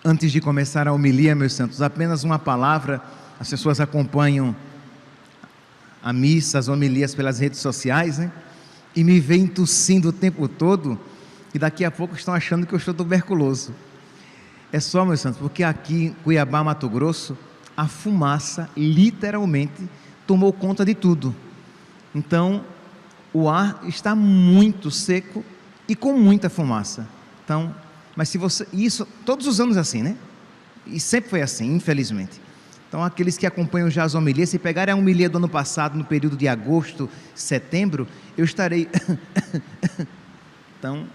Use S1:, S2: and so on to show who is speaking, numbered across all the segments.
S1: Antes de começar a homilia, meus santos, apenas uma palavra. As pessoas acompanham a missa, as homilias pelas redes sociais, né? E me veem tossindo o tempo todo, e daqui a pouco estão achando que eu estou tuberculoso. É só, meus santos, porque aqui em Cuiabá, Mato Grosso, a fumaça literalmente tomou conta de tudo. Então, o ar está muito seco e com muita fumaça. Então, mas se você, isso todos os anos é assim, né? E sempre foi assim, infelizmente. Então, aqueles que acompanham já as homilias, se pegarem a homilia do ano passado, no período de agosto, setembro, eu estarei então,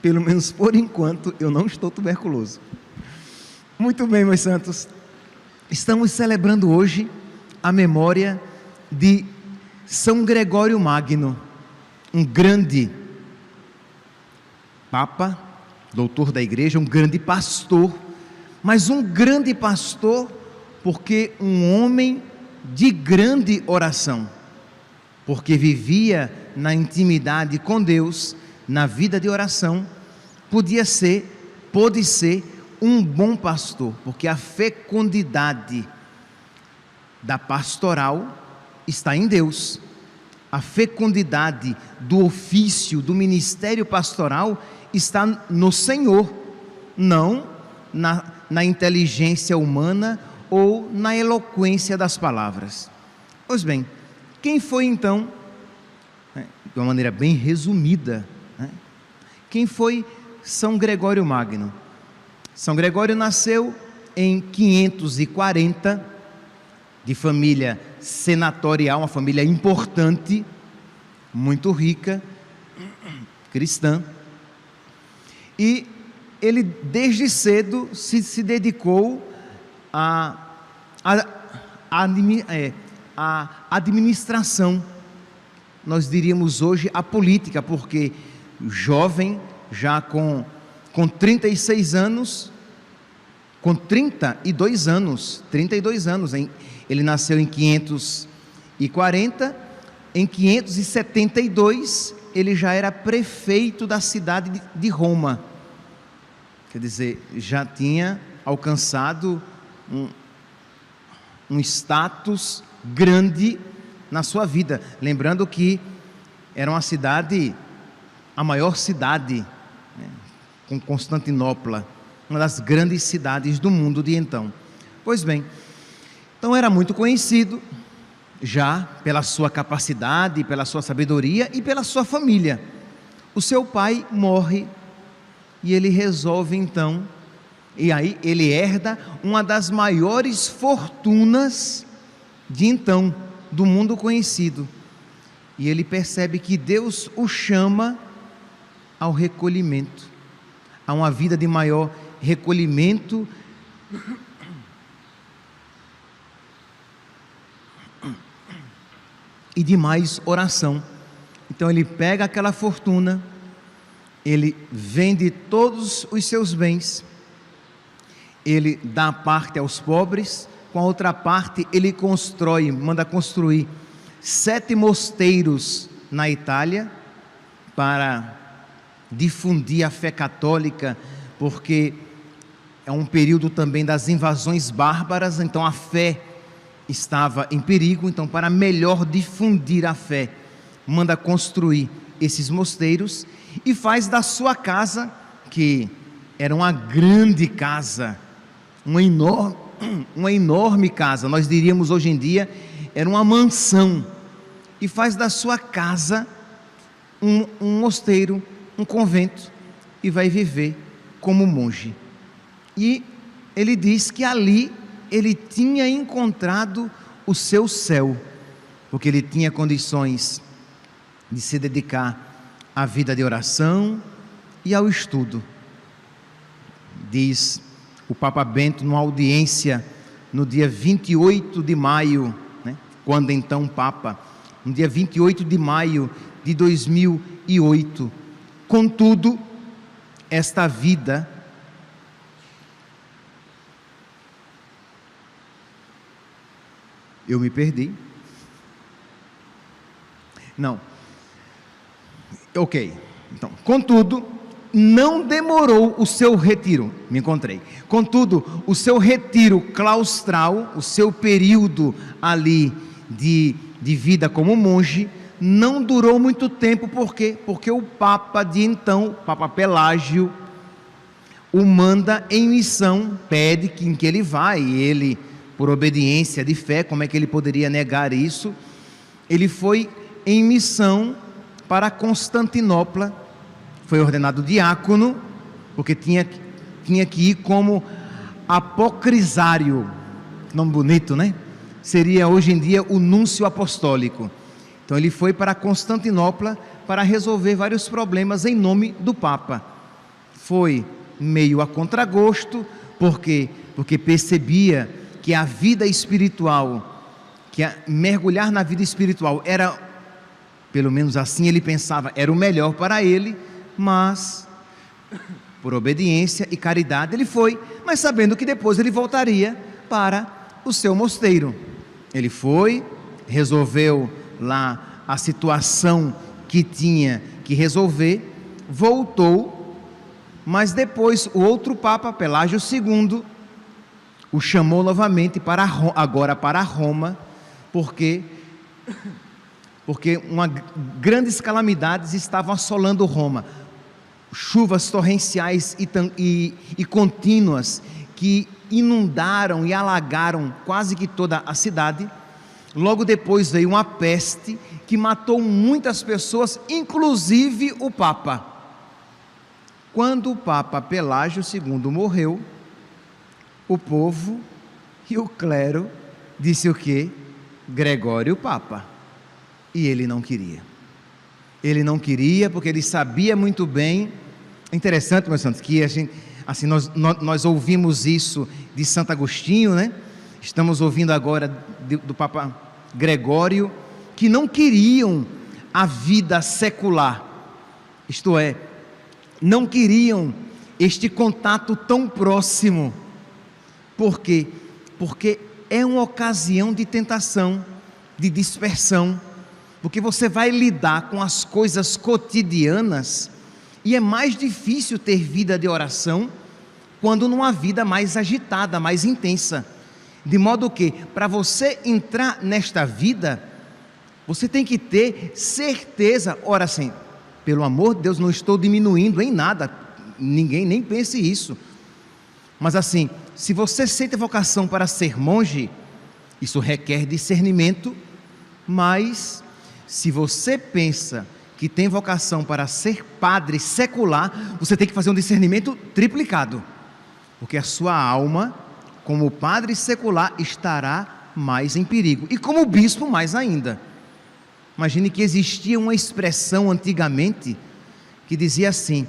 S1: pelo menos por enquanto, eu não estou tuberculoso. Muito bem, meus santos, estamos celebrando hoje a memória de São Gregório Magno, um grande Papa, doutor da igreja, um grande pastor, mas um grande pastor porque um homem de grande oração, porque vivia na intimidade com Deus, na vida de oração, pôde ser um bom pastor, porque a fecundidade da pastoral está em Deus. A fecundidade do ofício, do ministério pastoral está no Senhor, não na inteligência humana ou na eloquência das palavras. Pois bem, quem foi então, de uma maneira bem resumida, quem foi São Gregório Magno? São Gregório nasceu em 540, de família senatorial, uma família importante, muito rica, cristã, e ele desde cedo se dedicou à administração, nós diríamos hoje a política, porque jovem, já com 36 anos, com 32 anos, ele nasceu em 540, em 572 ele já era prefeito da cidade de Roma, quer dizer, já tinha alcançado um status grande na sua vida, lembrando que era uma cidade, a maior cidade, com Constantinopla, uma das grandes cidades do mundo de então. Pois bem, então era muito conhecido já pela sua capacidade, pela sua sabedoria e pela sua família. O seu pai morre e ele resolve então, e aí ele herda uma das maiores fortunas de então, do mundo conhecido, e ele percebe que Deus o chama ao recolhimento, a uma vida de maior recolhimento e de mais oração. Então ele pega aquela fortuna, ele vende todos os seus bens, ele dá parte aos pobres, com a outra parte ele manda construir 7 mosteiros na Itália, para difundir a fé católica, porque é um período também das invasões bárbaras, então a fé estava em perigo. Então, para melhor difundir a fé, manda construir esses mosteiros e faz da sua casa, que era uma grande casa, uma enorme casa, nós diríamos hoje em dia, era uma mansão, e faz da sua casa um mosteiro, um convento, e vai viver como monge. E ele diz que ali ele tinha encontrado o seu céu, porque ele tinha condições de se dedicar à vida de oração e ao estudo. Diz o Papa Bento, numa audiência no dia 28 de maio, quando então Papa, no dia 28 de maio de 2008, contudo, esta vida eu me perdi. Não. Ok. Então, contudo, não demorou o seu retiro, me encontrei. Contudo, o seu retiro claustral, o seu período ali de vida como monge, não durou muito tempo. Por quê? Porque o Papa de então, o Papa Pelágio, o manda em missão, pede que ele vá, e ele, por obediência de fé, como é que ele poderia negar isso? Ele foi em missão para Constantinopla, foi ordenado diácono, porque tinha que ir como apocrisário, nome bonito, né? Seria hoje em dia o núncio apostólico. Então ele foi para Constantinopla para resolver vários problemas em nome do Papa. Foi meio a contragosto, porque percebia que a vida espiritual, mergulhar na vida espiritual era, pelo menos assim ele pensava, era o melhor para ele, mas por obediência e caridade ele foi, mas sabendo que depois ele voltaria para o seu mosteiro. Ele foi, resolveu lá a situação que tinha que resolver, voltou, mas depois o outro Papa, Pelágio II, o chamou novamente agora para Roma, porque grandes calamidades estavam assolando Roma, chuvas torrenciais e contínuas que inundaram e alagaram quase que toda a cidade. Logo depois veio uma peste que matou muitas pessoas, inclusive o Papa. Quando o Papa Pelágio II morreu, o povo e o clero disse o quê? Gregório Papa. E ele não queria. Ele não queria porque ele sabia muito bem. É interessante, meus santos, que nós ouvimos isso de Santo Agostinho, né? Estamos ouvindo agora do Papa Gregório, que não queriam a vida secular, isto é, não queriam este contato tão próximo. Por quê? Porque é uma ocasião de tentação, de dispersão, porque você vai lidar com as coisas cotidianas e é mais difícil ter vida de oração quando numa vida mais agitada, mais intensa. De modo que, para você entrar nesta vida, você tem que ter certeza. Ora, assim, pelo amor de Deus, não estou diminuindo em nada, ninguém nem pense isso. Mas assim, se você sente a vocação para ser monge, isso requer discernimento, mas se você pensa que tem vocação para ser padre secular, você tem que fazer um discernimento triplicado, porque a sua alma, como padre secular, estará mais em perigo, e como bispo mais ainda. Imagine que existia uma expressão antigamente que dizia assim,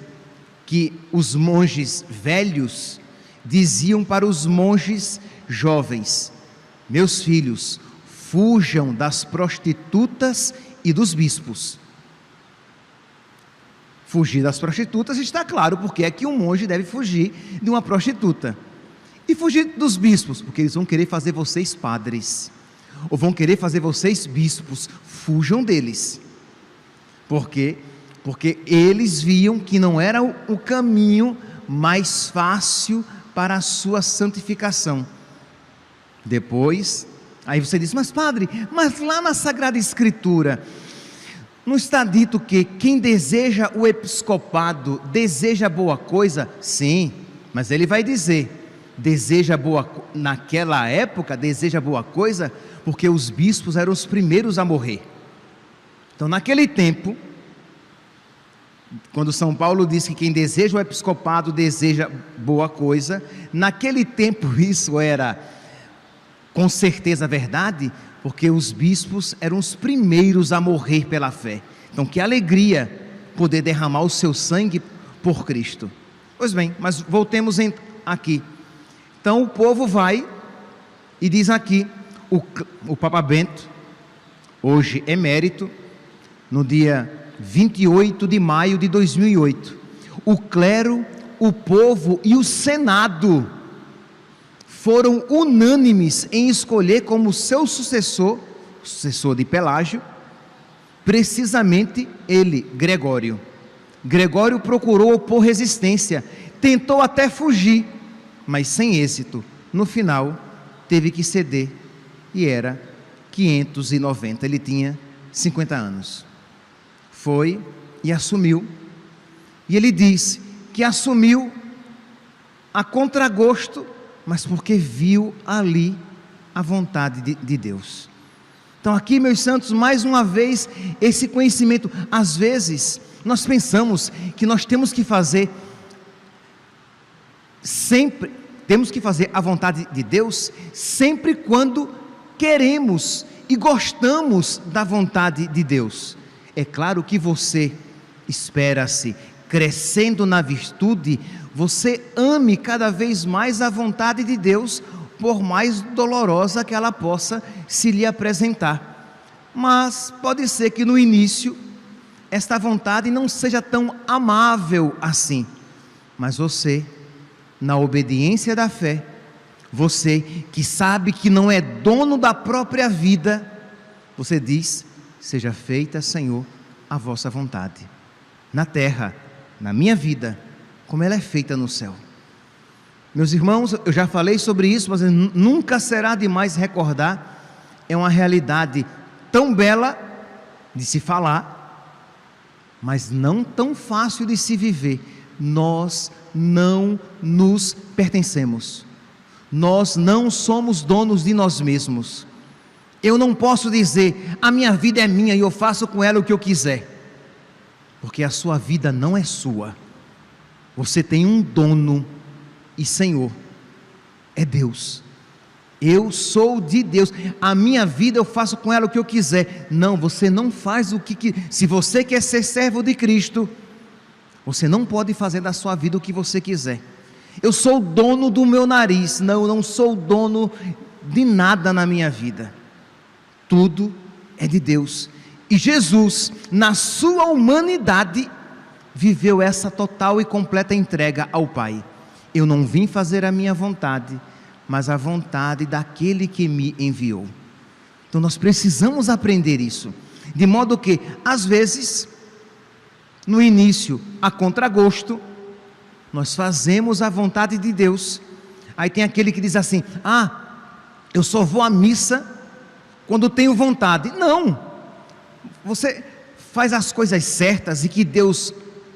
S1: que os monges velhos diziam para os monges jovens: meus filhos, fujam das prostitutas e dos bispos. Fugir das prostitutas está claro, porque é que um monge deve fugir de uma prostituta. E fugir dos bispos, porque eles vão querer fazer vocês padres, ou vão querer fazer vocês bispos. Fujam deles. Por quê? Porque eles viam que não era o caminho mais fácil para a sua santificação. Depois, aí você diz, mas padre, mas lá na Sagrada Escritura, não está dito que quem deseja o episcopado deseja boa coisa? Sim, mas ele vai dizer, deseja boa, naquela época deseja boa coisa, porque os bispos eram os primeiros a morrer. Então naquele tempo, quando São Paulo diz que quem deseja o episcopado deseja boa coisa, naquele tempo isso era com certeza verdade, porque os bispos eram os primeiros a morrer pela fé. Então que alegria poder derramar o seu sangue por Cristo. Pois bem, mas voltemos aqui. Então o povo vai e diz aqui, o Papa Bento, hoje emérito, no dia 28 de maio de 2008, o clero, o povo e o Senado foram unânimes em escolher como seu sucessor de Pelágio, precisamente ele, Gregório. Gregório procurou opor resistência, tentou até fugir, mas sem êxito. No final, teve que ceder, e era 590, ele tinha 50 anos. Foi e assumiu, e ele disse que assumiu a contragosto, mas porque viu ali a vontade de Deus. Então aqui, meus santos, mais uma vez, esse conhecimento. Às vezes, nós pensamos que nós temos que fazer a vontade de Deus, sempre quando queremos e gostamos da vontade de Deus. É claro que você espera-se, crescendo na virtude, você ame cada vez mais a vontade de Deus, por mais dolorosa que ela possa se lhe apresentar. Mas pode ser que no início esta vontade não seja tão amável assim, mas você, na obediência da fé, você que sabe que não é dono da própria vida, você diz: seja feita, Senhor, a vossa vontade, na terra, na minha vida, como ela é feita no céu. Meus irmãos, eu já falei sobre isso, mas nunca será demais recordar. É uma realidade tão bela de se falar, mas não tão fácil de se viver. Nós não nos pertencemos, nós não somos donos de nós mesmos. Eu não posso dizer: a minha vida é minha e eu faço com ela o que eu quiser, porque a sua vida não é sua. Você tem um dono, e Senhor é Deus. Eu sou de Deus, a minha vida eu faço com ela o que eu quiser. Não, você não faz o que se você quer ser servo de Cristo, você não pode fazer da sua vida o que você quiser. Eu sou dono do meu nariz. Não, eu não sou dono de nada na minha vida. Tudo é de Deus. E Jesus, na sua humanidade, viveu essa total e completa entrega ao Pai. Eu não vim fazer a minha vontade, mas a vontade daquele que me enviou. Então nós precisamos aprender isso, de modo que, às vezes, no início, a contragosto, nós fazemos a vontade de Deus. Aí tem aquele que diz assim: eu só vou à missa quando tenho vontade. Não, você faz as coisas certas e que Deus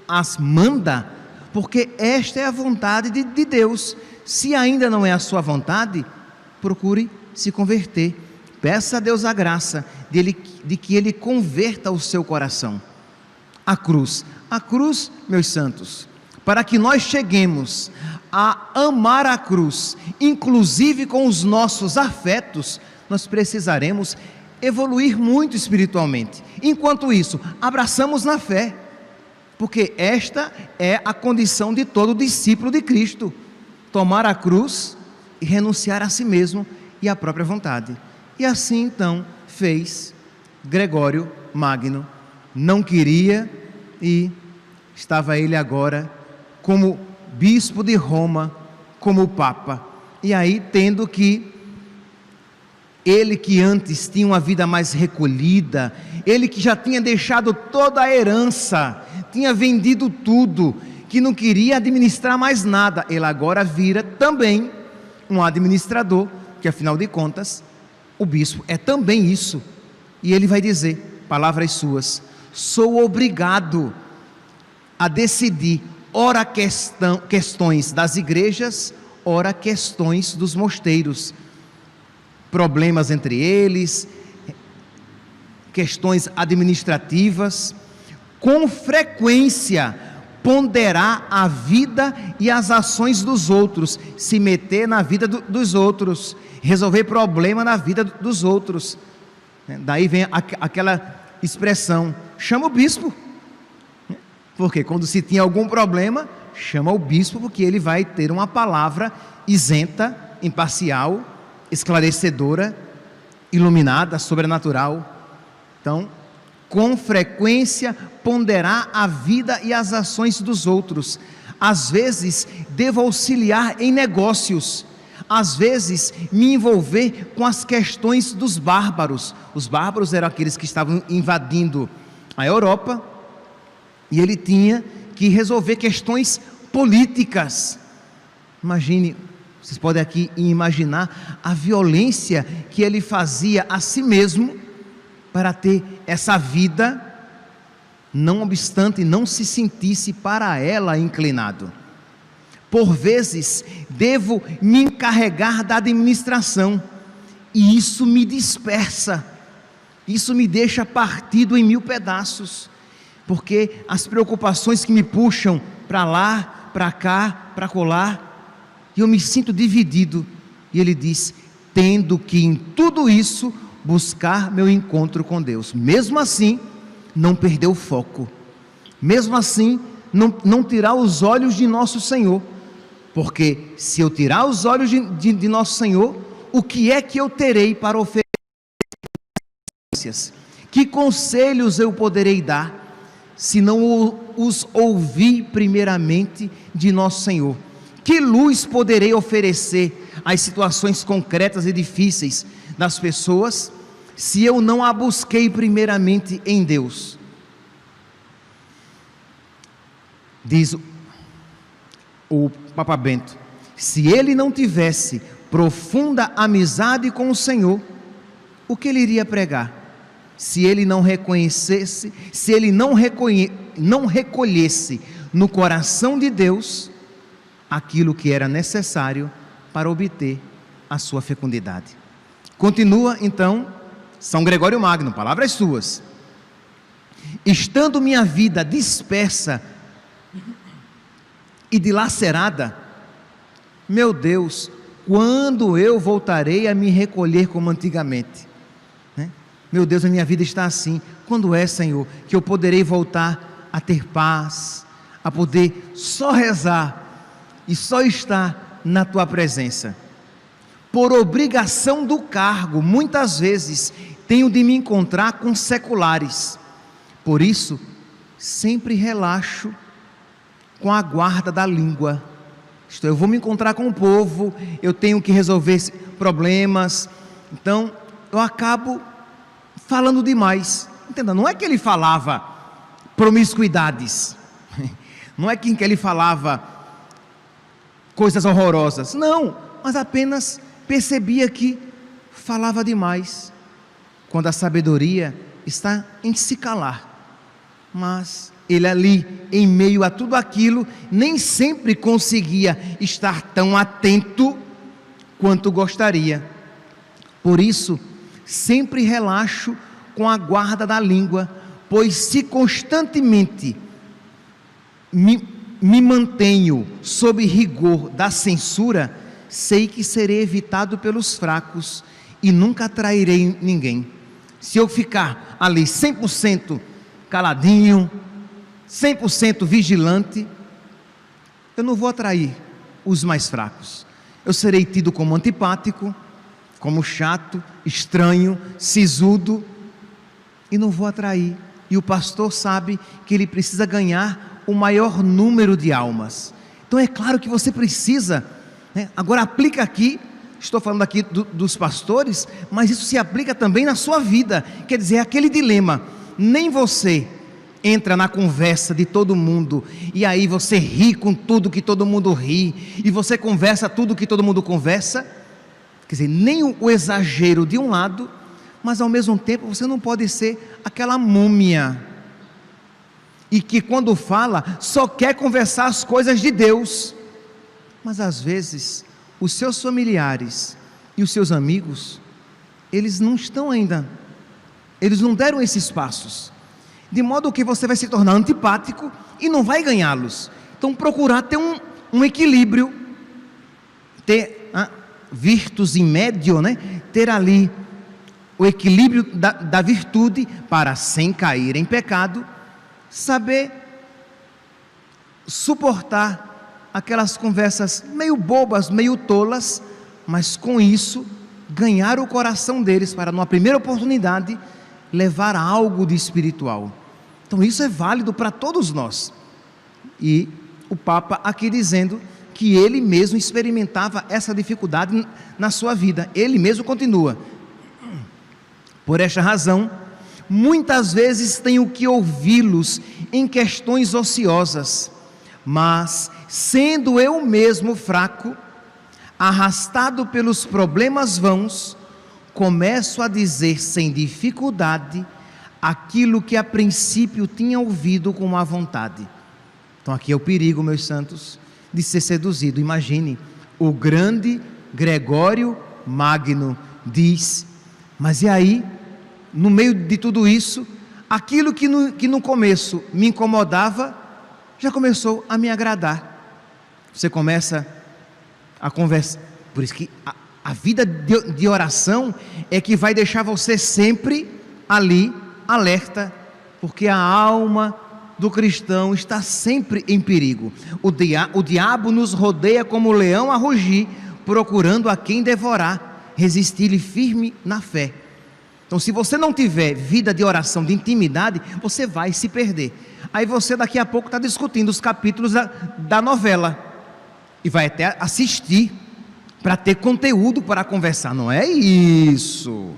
S1: as manda, porque esta é a vontade de Deus. Se ainda não é a sua vontade, procure se converter, peça a Deus a graça de que Ele converta o seu coração. A cruz, meus santos, para que nós cheguemos a amar a cruz, inclusive com os nossos afetos, nós precisaremos evoluir muito espiritualmente. Enquanto isso, abraçamos na fé, porque esta é a condição de todo discípulo de Cristo: tomar a cruz e renunciar a si mesmo e à própria vontade. E assim então fez Gregório Magno. Não queria, e estava ele agora como bispo de Roma, como Papa. E aí, tendo que ele, que antes tinha uma vida mais recolhida, ele que já tinha deixado toda a herança, tinha vendido tudo, que não queria administrar mais nada, ele agora vira também um administrador, que afinal de contas, o bispo é também isso. E ele vai dizer, palavras suas: sou obrigado a decidir, ora questões das igrejas, ora questões dos mosteiros, problemas entre eles, questões administrativas. Com frequência ponderar a vida e as ações dos outros, se meter na vida dos outros, resolver problema na vida dos outros. Daí vem aquela expressão: chama o bispo. Porque quando se tinha algum problema, chama o bispo, porque ele vai ter uma palavra isenta, imparcial, esclarecedora, iluminada, sobrenatural. Então, com frequência ponderar a vida e as ações dos outros. Às vezes devo auxiliar em negócios, às vezes me envolver com as questões dos bárbaros. Os bárbaros eram aqueles que estavam invadindo a Europa, e ele tinha que resolver questões políticas. Imagine, vocês podem aqui imaginar a violência que ele fazia a si mesmo para ter essa vida, não obstante não se sentisse para ela inclinado. Por vezes, devo me encarregar da administração, e isso me dispersa, isso me deixa partido em 1000 pedaços, porque as preocupações que me puxam para lá, para cá, para colar, e eu me sinto dividido. E ele diz: tendo que em tudo isso buscar meu encontro com Deus, mesmo assim não perder o foco, mesmo assim não tirar os olhos de nosso Senhor, porque se eu tirar os olhos de nosso Senhor, o que é que eu terei para oferecer? Que conselhos eu poderei dar, se não os ouvir primeiramente de nosso Senhor? Que luz poderei oferecer às situações concretas e difíceis das pessoas, se eu não a busquei primeiramente em Deus? Diz o Papa Bento: se ele não tivesse profunda amizade com o Senhor, o que ele iria pregar? Se ele não reconhecesse, se ele não recolhesse no coração de Deus aquilo que era necessário para obter a sua fecundidade. Continua então São Gregório Magno, palavras suas: estando minha vida dispersa e dilacerada, meu Deus, quando eu voltarei a me recolher como antigamente? Meu Deus, a minha vida está assim. Quando é, Senhor, que eu poderei voltar a ter paz, a poder só rezar e só estar na Tua presença? Por obrigação do cargo, muitas vezes tenho de me encontrar com seculares. Por isso, sempre relaxo com a guarda da língua. Isto é, eu vou me encontrar com o povo, eu tenho que resolver problemas, então eu acabo falando demais. Entenda, não é que ele falava promiscuidades, não é que ele falava coisas horrorosas, não, mas apenas percebia que falava demais, quando a sabedoria está em se calar. Mas ele ali, em meio a tudo aquilo, nem sempre conseguia estar tão atento quanto gostaria. Por isso, sempre relaxo com a guarda da língua, pois se constantemente me mantenho sob rigor da censura, sei que serei evitado pelos fracos e nunca atrairei ninguém. Se eu ficar ali 100% caladinho, 100% vigilante, eu não vou atrair os mais fracos. Eu serei tido como antipático, como chato, estranho, sisudo, e não vou atrair. E o pastor sabe que ele precisa ganhar o maior número de almas. Então é claro que você precisa, né? Agora aplica aqui, estou falando aqui dos pastores, mas isso se aplica também na sua vida. Quer dizer, aquele dilema: nem você entra na conversa de todo mundo, e aí você ri com tudo que todo mundo ri, e você conversa tudo que todo mundo conversa. Quer dizer, nem o exagero de um lado, mas ao mesmo tempo você não pode ser aquela múmia, e que quando fala, só quer conversar as coisas de Deus. Mas às vezes, os seus familiares e os seus amigos, eles não estão ainda, eles não deram esses passos, de modo que você vai se tornar antipático e não vai ganhá-los. Então procurar ter um equilíbrio, ter virtus in medio, né? Ter ali o equilíbrio da virtude, para, sem cair em pecado, saber suportar aquelas conversas meio bobas, meio tolas, mas com isso ganhar o coração deles, para numa primeira oportunidade levar algo de espiritual. Então isso é válido para todos nós. E o Papa aqui dizendo que ele mesmo experimentava essa dificuldade na sua vida. Ele mesmo continua: por esta razão, muitas vezes tenho que ouvi-los em questões ociosas, mas, sendo eu mesmo fraco, arrastado pelos problemas vãos, começo a dizer sem dificuldade aquilo que a princípio tinha ouvido com má vontade. Então aqui é o perigo, meus santos, de ser seduzido. Imagine, o grande Gregório Magno diz: mas e aí, no meio de tudo isso, aquilo que no começo me incomodava, já começou a me agradar. Você começa a conversar. Por isso que a vida de oração é que vai deixar você sempre ali, alerta, porque a alma do cristão está sempre em perigo. O diabo nos rodeia como leão a rugir, procurando a quem devorar. Resistir-lhe firme na fé. Então, se você não tiver vida de oração, de intimidade, você vai se perder. Aí você daqui a pouco está discutindo os capítulos da novela e vai até assistir para ter conteúdo para conversar. Não é isso.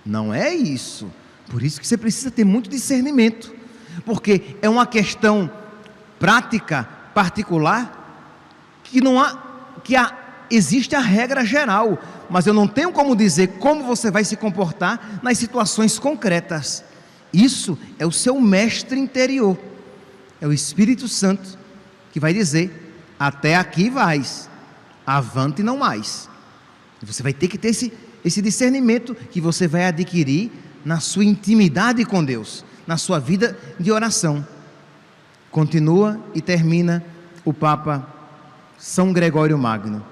S1: Não é isso. Por isso que você precisa ter muito discernimento, porque é uma questão prática, particular, existe a regra geral, mas eu não tenho como dizer como você vai se comportar nas situações concretas. Isso é o seu mestre interior, é o Espírito Santo que vai dizer: até aqui vais, avante e não mais. Você vai ter que ter esse discernimento que você vai adquirir na sua intimidade com Deus, na sua vida de oração. Continua e termina o Papa São Gregório Magno.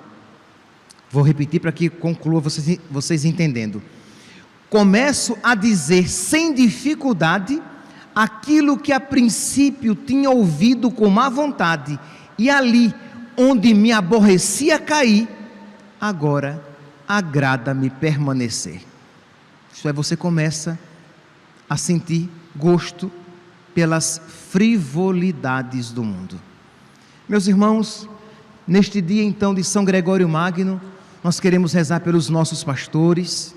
S1: Vou repetir para que conclua vocês entendendo. Começo a dizer sem dificuldade aquilo que a princípio tinha ouvido com má vontade, e ali onde me aborrecia cair, agora agrada-me permanecer. Isso é, você começa a sentir gosto pelas frivolidades do mundo. Meus irmãos, neste dia então de São Gregório Magno, nós queremos rezar pelos nossos pastores,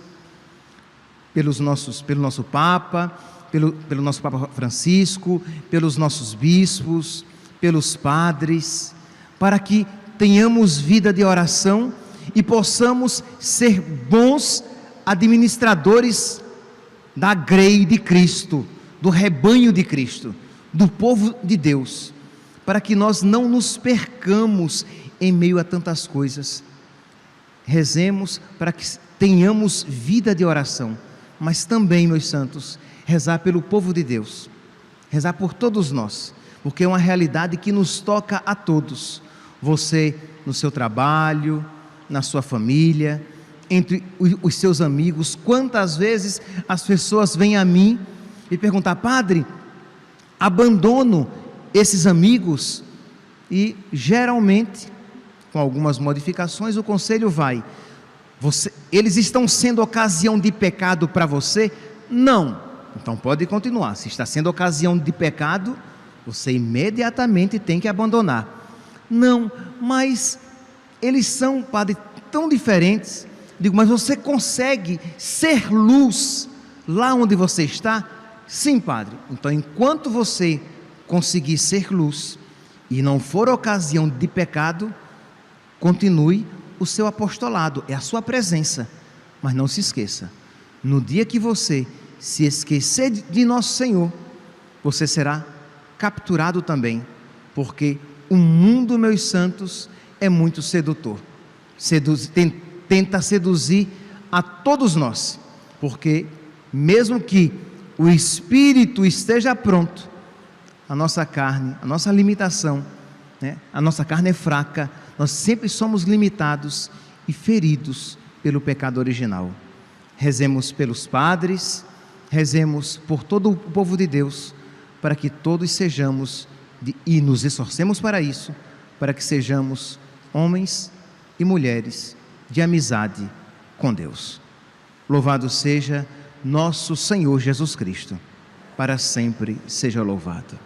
S1: pelo nosso Papa, pelo nosso Papa Francisco, pelos nossos bispos, pelos padres, para que tenhamos vida de oração e possamos ser bons administradores da grei de Cristo, do rebanho de Cristo, do povo de Deus, para que nós não nos percamos em meio a tantas coisas. Rezemos para que tenhamos vida de oração, mas também, meus santos, rezar pelo povo de Deus, rezar por todos nós, porque é uma realidade que nos toca a todos. Você no seu trabalho, na sua família, entre os seus amigos. Quantas vezes as pessoas vêm a mim e perguntam: padre, abandono esses amigos? E geralmente, com algumas modificações, o conselho vai: eles estão sendo ocasião de pecado para você? Não. Então pode continuar. Se está sendo ocasião de pecado, você imediatamente tem que abandonar. Não, mas eles são, padre, tão diferentes. Digo, mas você consegue ser luz lá onde você está? Sim, padre. Então, enquanto você conseguir ser luz e não for ocasião de pecado, continue o seu apostolado, é a sua presença. Mas não se esqueça, no dia que você se esquecer de nosso Senhor, você será capturado também, porque o mundo, meus santos, é muito sedutor, tenta seduzir a todos nós, porque mesmo que o espírito esteja pronto, a nossa carne, a nossa limitação, a nossa carne é fraca, nós sempre somos limitados e feridos pelo pecado original. Rezemos pelos padres, rezemos por todo o povo de Deus, para que todos sejamos, e nos esforcemos para isso, para que sejamos homens e mulheres de amizade com Deus. Louvado seja nosso Senhor Jesus Cristo, para sempre seja louvado.